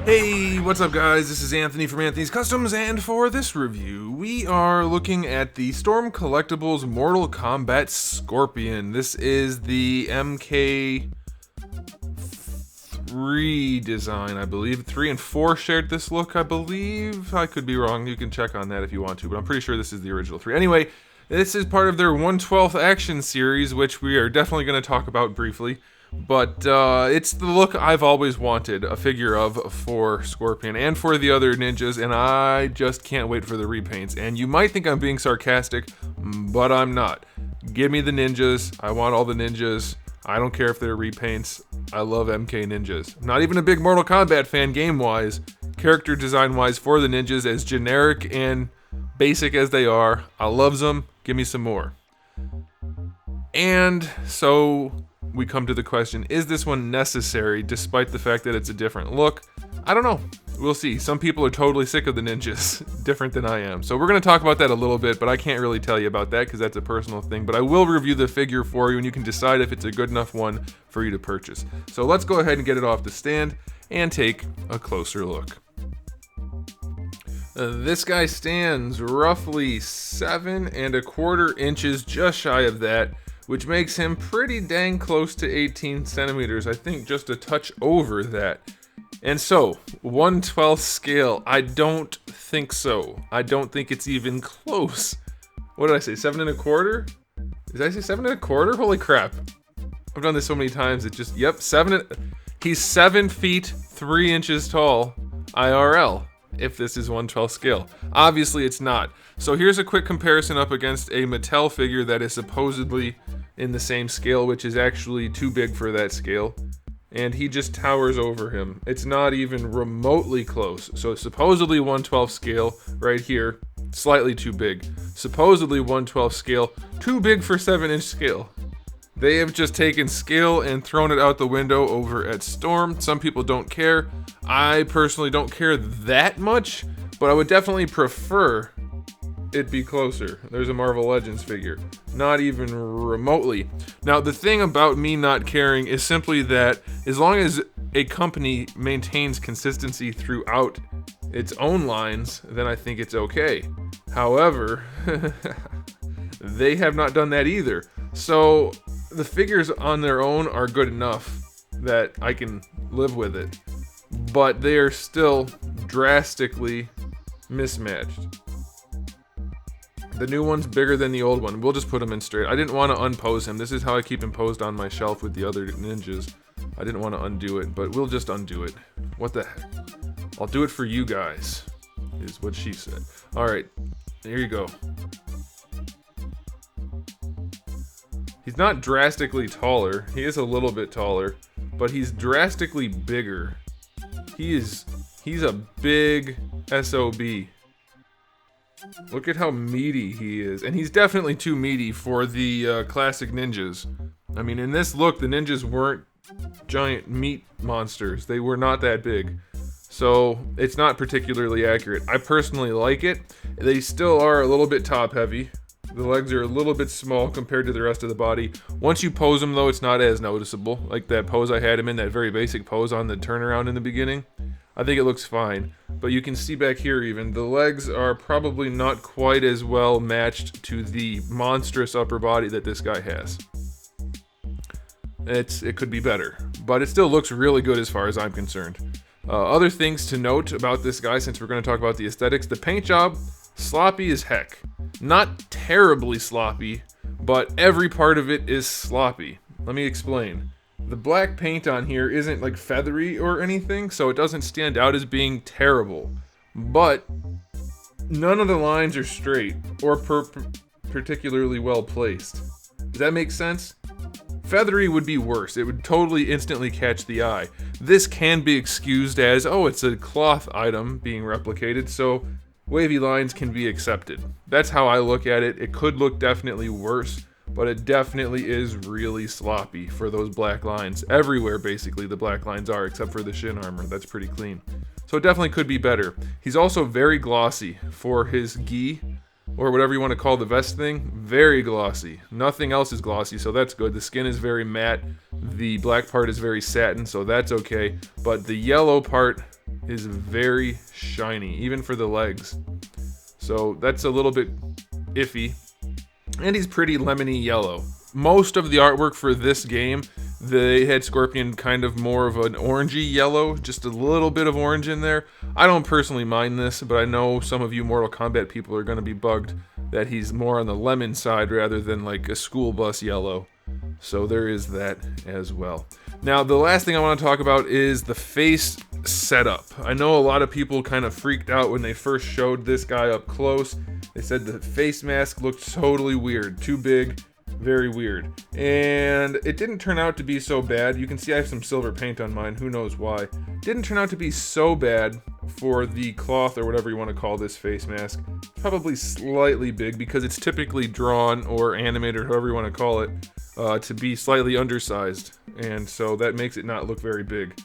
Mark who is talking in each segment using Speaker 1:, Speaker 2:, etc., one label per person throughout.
Speaker 1: Hey, what's up guys? This is Anthony from Anthony's Customs, and for this review, we are looking at the Storm Collectibles Mortal Kombat Scorpion. This is the MK3 design, I believe. 3 and 4 shared this look, I believe. I could be wrong, you can check on that if you want to, but I'm pretty sure this is the original 3. Anyway, this is part of their 1/12 action series, which we are definitely going to talk about briefly. But it's the look I've always wanted a figure of for Scorpion and for the other ninjas, and I just can't wait for the repaints. And you might think I'm being sarcastic, but I'm not. Give me the ninjas. I want all the ninjas. I don't care if they're repaints. I love MK ninjas. I'm not even a big Mortal Kombat fan game-wise, character design-wise for the ninjas, as generic and basic as they are. I loves them. Give me some more. And so we come to the question, is this one necessary despite the fact that it's a different look? I don't know. We'll see. Some people are totally sick of the ninjas, different than I am. So we're going to talk about that a little bit, but I can't really tell you about that because that's a personal thing. But I will review the figure for you, and you can decide if it's a good enough one for you to purchase. So let's go ahead and get it off the stand and take a closer look. This guy stands roughly 7 1/4 inches, just shy of that, which makes him pretty dang close to 18 centimeters. I think just a touch over that. And so, 1/12 scale, I don't think so. I don't think it's even close. What did I say, 7 1/4? Did I say 7 1/4? Holy crap. I've done this so many times, it just, yep, he's 7 feet 3 inches tall, IRL, if this is 1/12 scale. Obviously it's not. So here's a quick comparison up against a Mattel figure that is supposedly in the same scale, which is actually too big for that scale. And he just towers over him. It's not even remotely close. So supposedly 1/12 scale right here, slightly too big. Supposedly 1/12 scale, too big for 7-inch scale. They have just taken scale and thrown it out the window over at Storm. Some people don't care. I personally don't care that much, but I would definitely prefer it be closer. There's a Marvel Legends figure. Not even remotely. Now, the thing about me not caring is simply that as long as a company maintains consistency throughout its own lines, then I think it's okay. However, they have not done that either. So the figures on their own are good enough that I can live with it, but they are still drastically mismatched. The new one's bigger than the old one. We'll just put him in straight. I didn't want to unpose him. This is how I keep him posed on my shelf with the other ninjas. I didn't want to undo it, but we'll just undo it. What the heck? I'll do it for you guys, is what she said. Alright, here you go. He's not drastically taller. He is a little bit taller, but he's drastically bigger. He's a big SOB. Look at how meaty he is. And he's definitely too meaty for the classic ninjas. I mean, in this look, the ninjas weren't giant meat monsters. They were not that big. So, it's not particularly accurate. I personally like it. They still are a little bit top heavy. The legs are a little bit small compared to the rest of the body. Once you pose him, though, it's not as noticeable. Like that pose I had him in, that very basic pose on the turnaround in the beginning. I think it looks fine. But you can see back here even, the legs are probably not quite as well matched to the monstrous upper body that this guy has. It could be better, but it still looks really good as far as I'm concerned. Other things to note about this guy, since we're going to talk about the aesthetics, the paint job, sloppy as heck. Not terribly sloppy, but every part of it is sloppy. Let me explain. The black paint on here isn't like feathery or anything, so it doesn't stand out as being terrible. But none of the lines are straight or particularly well placed. Does that make sense? Feathery would be worse. It would totally instantly catch the eye. This can be excused as, oh, it's a cloth item being replicated, so wavy lines can be accepted. That's how I look at it. It could look definitely worse, but it definitely is really sloppy for those black lines. Everywhere, basically, the black lines are, except for the shin armor. That's pretty clean. So it definitely could be better. He's also very glossy for his gi, or whatever you want to call the vest thing. Very glossy. Nothing else is glossy, so that's good. The skin is very matte. The black part is very satin, so that's okay. But the yellow part is very shiny, even for the legs. So that's a little bit iffy. And he's pretty lemony yellow. Most of the artwork for this game, they had Scorpion kind of more of an orangey yellow, just a little bit of orange in there. I don't personally mind this, but I know some of you Mortal Kombat people are going to be bugged that he's more on the lemon side rather than like a school bus yellow. So there is that as well. Now, the last thing I want to talk about is the face setup. I know a lot of people kind of freaked out when they first showed this guy up close. They said the face mask looked totally weird, too big, very weird. And it didn't turn out to be so bad. You can see I have some silver paint on mine, who knows why. Didn't turn out to be so bad for the cloth or whatever you want to call this face mask. Probably slightly big because it's typically drawn or animated, however you want to call it, to be slightly undersized. And so that makes it not look very big.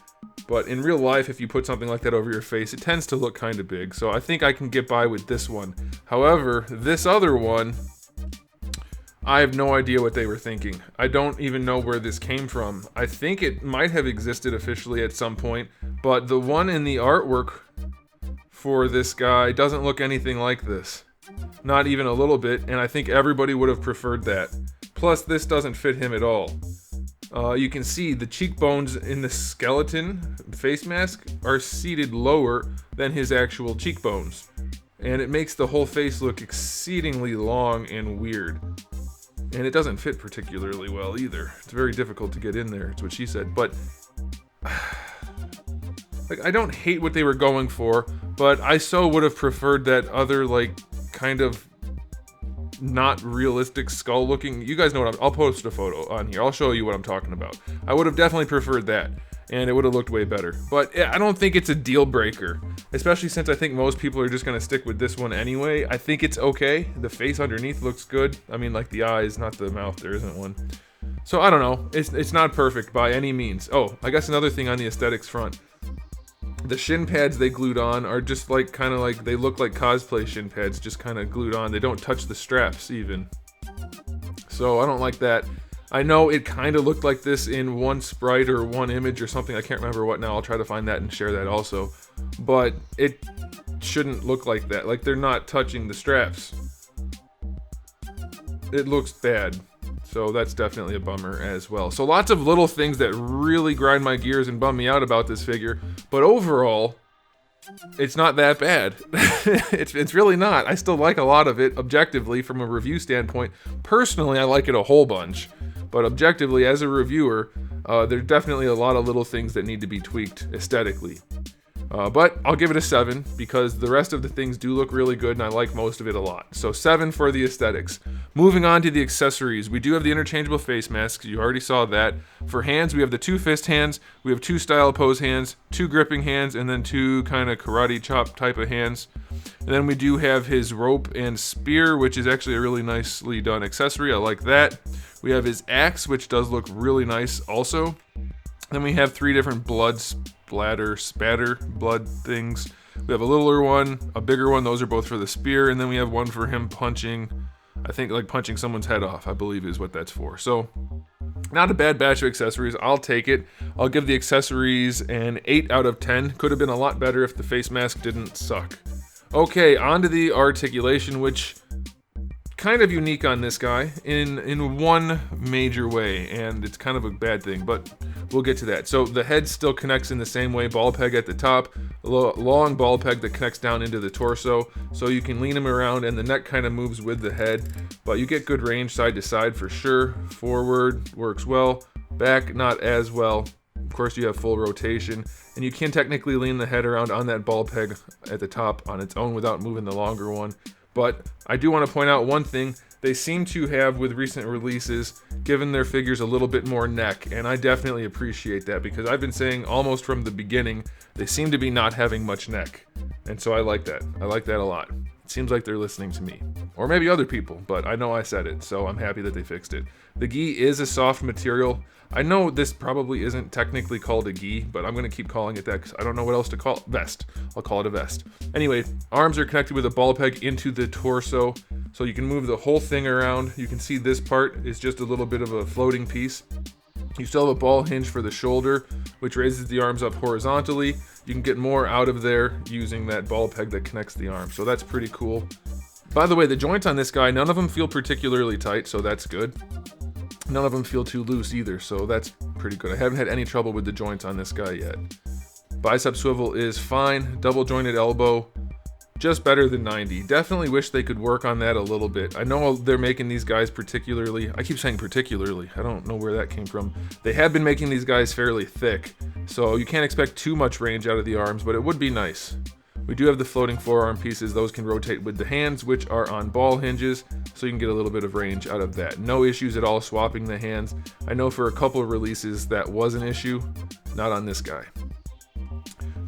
Speaker 1: But in real life, if you put something like that over your face, it tends to look kind of big. So I think I can get by with this one. However, this other one, I have no idea what they were thinking. I don't even know where this came from. I think it might have existed officially at some point, but the one in the artwork for this guy doesn't look anything like this. Not even a little bit, and I think everybody would have preferred that. Plus, this doesn't fit him at all. You can see the cheekbones in the skeleton face mask are seated lower than his actual cheekbones. And it makes the whole face look exceedingly long and weird. And it doesn't fit particularly well either. It's very difficult to get in there, it's what she said. But, like, I don't hate what they were going for, but I so would have preferred that other, like, kind of not realistic skull looking. You guys know what I'll post a photo on here. I'll show you what I'm talking about. I would have definitely preferred that, and it would have looked way better. But yeah, I don't think it's a deal breaker, especially since I think most people are just going to stick with this one anyway. I think it's okay. The face underneath looks good. I mean, like the eyes, not the mouth. There isn't one. So I don't know. It's not perfect by any means. Oh, I guess another thing on the aesthetics front. The shin pads they glued on are just like kind of like, they look like cosplay shin pads, just kind of glued on. They don't touch the straps even. So I don't like that. I know it kind of looked like this in one sprite or one image or something. I can't remember what now. I'll try to find that and share that also. But it shouldn't look like that. Like, they're not touching the straps. It looks bad. So that's definitely a bummer as well. So lots of little things that really grind my gears and bum me out about this figure. But overall, it's not that bad. It's really not. I still like a lot of it objectively from a review standpoint. Personally, I like it a whole bunch. But objectively, as a reviewer, there's definitely a lot of little things that need to be tweaked aesthetically. But I'll give it a 7 because the rest of the things do look really good and I like most of it a lot. So 7 for the aesthetics. Moving on to the accessories. We do have the interchangeable face masks. You already saw that. For hands, we have the 2 fist hands. We have 2 style pose hands, 2 gripping hands, and then 2 kind of karate chop type of hands. And then we do have his rope and spear, which is actually a really nicely done accessory. I like that. We have his axe, which does look really nice also. Then we have 3 different spatter blood things. We have a littler one, a bigger one. Those are both for the spear. And then we have one for him punching, I think like punching someone's head off, I believe is what that's for. So not a bad batch of accessories. I'll take it. I'll give the accessories an 8 out of 10. Could have been a lot better if the face mask didn't suck. Okay, on to the articulation, which kind of unique on this guy in one major way, and it's kind of a bad thing, but we'll get to that. So the head still connects in the same way, ball peg at the top, a long ball peg that connects down into the torso, so you can lean him around and the neck kind of moves with the head, but you get good range side to side for sure. Forward works well, back not as well. Of course you have full rotation, and you can technically lean the head around on that ball peg at the top on its own without moving the longer one. But I do want to point out one thing. They seem to have, with recent releases, given their figures a little bit more neck, and I definitely appreciate that because I've been saying almost from the beginning, they seem to be not having much neck. And so I like that. I like that a lot. It seems like they're listening to me. Or maybe other people, but I know I said it, so I'm happy that they fixed it. The gi is a soft material. I know this probably isn't technically called a gi, but I'm going to keep calling it that because I don't know what else to call it. Vest. I'll call it a vest. Anyway, arms are connected with a ball peg into the torso, so you can move the whole thing around. You can see this part is just a little bit of a floating piece. You still have a ball hinge for the shoulder, which raises the arms up horizontally. You can get more out of there using that ball peg that connects the arm, so that's pretty cool. By the way, the joints on this guy, none of them feel particularly tight, so that's good. None of them feel too loose either, so that's pretty good. I haven't had any trouble with the joints on this guy yet. Bicep swivel is fine. Double jointed elbow, just better than 90. Definitely wish they could work on that a little bit. I know they're making these guys particularly, I keep saying particularly, I don't know where that came from. They have been making these guys fairly thick, so you can't expect too much range out of the arms, but it would be nice. We do have the floating forearm pieces. Those can rotate with the hands, which are on ball hinges, so you can get a little bit of range out of that. No issues at all swapping the hands. I know for a couple of releases that was an issue, not on this guy.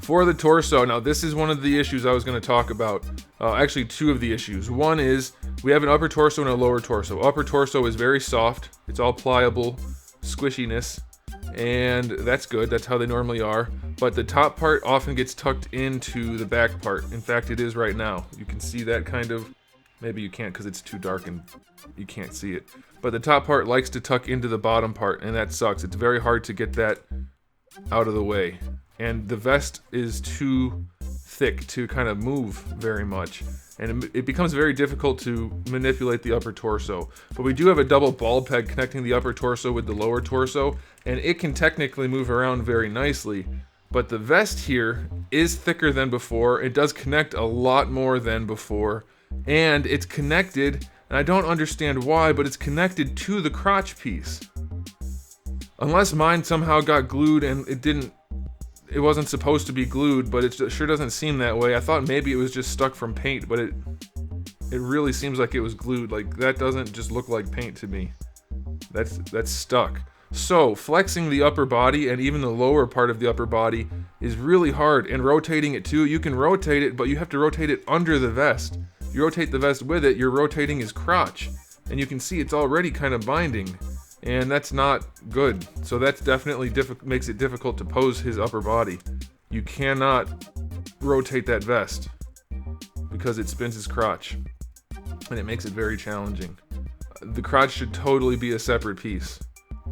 Speaker 1: For the torso, now this is one of the issues I was going to talk about. Actually, two of the issues. One is we have an upper torso and a lower torso. Upper torso is very soft. It's all pliable, squishiness, and that's good. That's how they normally are. But the top part often gets tucked into the back part. In fact, it is right now. You can see that kind of, maybe you can't because it's too dark and you can't see it. But the top part likes to tuck into the bottom part, and that sucks. It's very hard to get that out of the way. And the vest is too thick to kind of move very much. And it becomes very difficult to manipulate the upper torso. But we do have a double ball peg connecting the upper torso with the lower torso, and it can technically move around very nicely. But the vest here is thicker than before. It does connect a lot more than before. And it's connected, and I don't understand why, but it's connected to the crotch piece. Unless mine somehow got glued and it wasn't supposed to be glued, but it sure doesn't seem that way. I thought maybe it was just stuck from paint, but it really seems like it was glued. Like, that doesn't just look like paint to me. That's stuck. So, flexing the upper body and even the lower part of the upper body is really hard, and rotating it too. You can rotate it, but you have to rotate it under the vest. If you rotate the vest with it, you're rotating his crotch, and you can see it's already kind of binding, and that's not good. So that's definitely makes it difficult to pose his upper body. You cannot rotate that vest because it spins his crotch, and it makes it very challenging. The crotch should totally be a separate piece.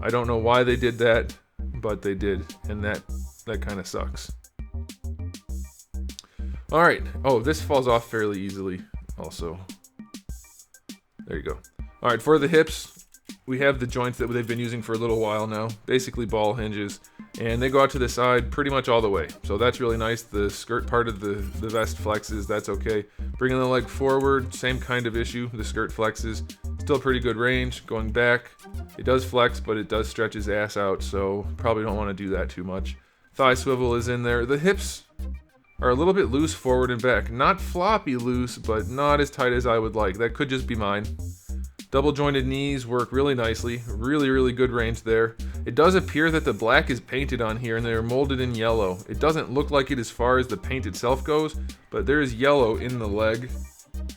Speaker 1: I don't know why they did that, but they did, and that kind of sucks. All right. Oh, this falls off fairly easily also. There you go. All right, for the hips, we have the joints that they've been using for a little while now, basically ball hinges, and they go out to the side pretty much all the way. So that's really nice. The skirt part of the vest flexes, that's okay. Bringing the leg forward, same kind of issue. The skirt flexes, still pretty good range. Going back, it does flex, but it does stretch his ass out, so probably don't want to do that too much. Thigh swivel is in there. The hips are a little bit loose forward and back. Not floppy loose, but not as tight as I would like. That could just be mine. Double jointed knees work really nicely. Really, really good range there. It does appear that the black is painted on here and they're molded in yellow. It doesn't look like it as far as the paint itself goes, but there is yellow in the leg,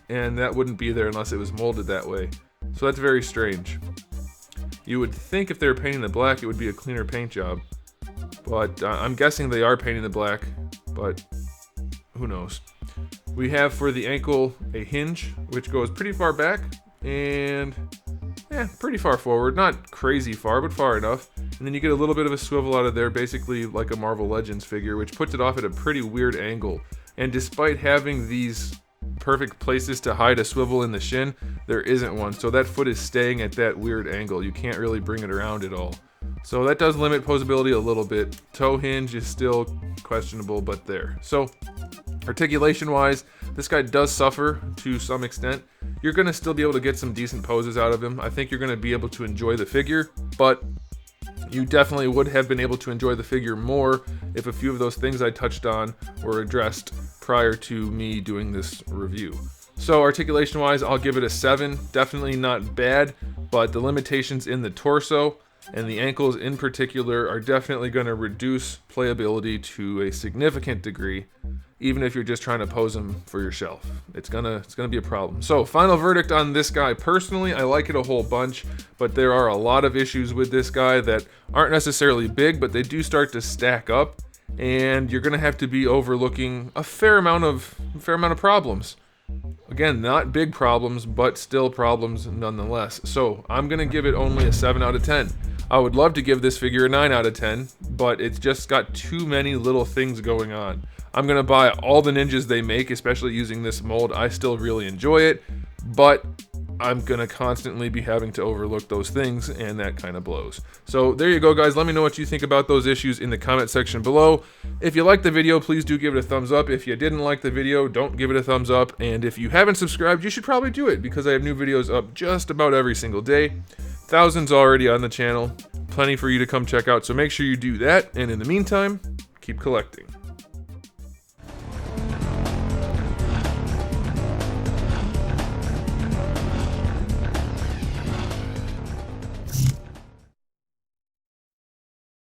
Speaker 1: and that wouldn't be there unless it was molded that way. So that's very strange. You would think if they were painting the black, it would be a cleaner paint job. But I'm guessing they are painting the black, but who knows. We have for the ankle a hinge, which goes pretty far back and pretty far forward. Not crazy far, but far enough. And then you get a little bit of a swivel out of there, basically like a Marvel Legends figure, which puts it off at a pretty weird angle. And despite having these perfect places to hide a swivel in the shin, there isn't one. So that foot is staying at that weird angle. You can't really bring it around at all. So that does limit posability a little bit. Toe hinge is still questionable, but there. So articulation wise, this guy does suffer to some extent. You're going to still be able to get some decent poses out of him. I think you're going to be able to enjoy the figure, but you definitely would have been able to enjoy the figure more if a few of those things I touched on were addressed prior to me doing this review. So articulation wise, I'll give it a 7. Definitely not bad, but the limitations in the torso and the ankles in particular are definitely going to reduce playability to a significant degree, even if you're just trying to pose them for your shelf. It's gonna be a problem. So final verdict on this guy. Personally, I like it a whole bunch, but there are a lot of issues with this guy that aren't necessarily big, but they do start to stack up, and you're gonna have to be overlooking a fair amount of problems. Again, not big problems, but still problems nonetheless. So I'm gonna give it only a 7 out of 10. I would love to give this figure a 9 out of 10, but it's just got too many little things going on. I'm gonna buy all the ninjas they make, especially using this mold. I still really enjoy it, but I'm gonna constantly be having to overlook those things, and that kind of blows. So there you go, guys. Let me know what you think about those issues in the comment section below. If you liked the video, please do give it a thumbs up. If you didn't like the video, don't give it a thumbs up. And if you haven't subscribed, you should probably do it, because I have new videos up just about every single day. Thousands already on the channel. Plenty for you to come check out, so make sure you do that. And in the meantime, keep collecting.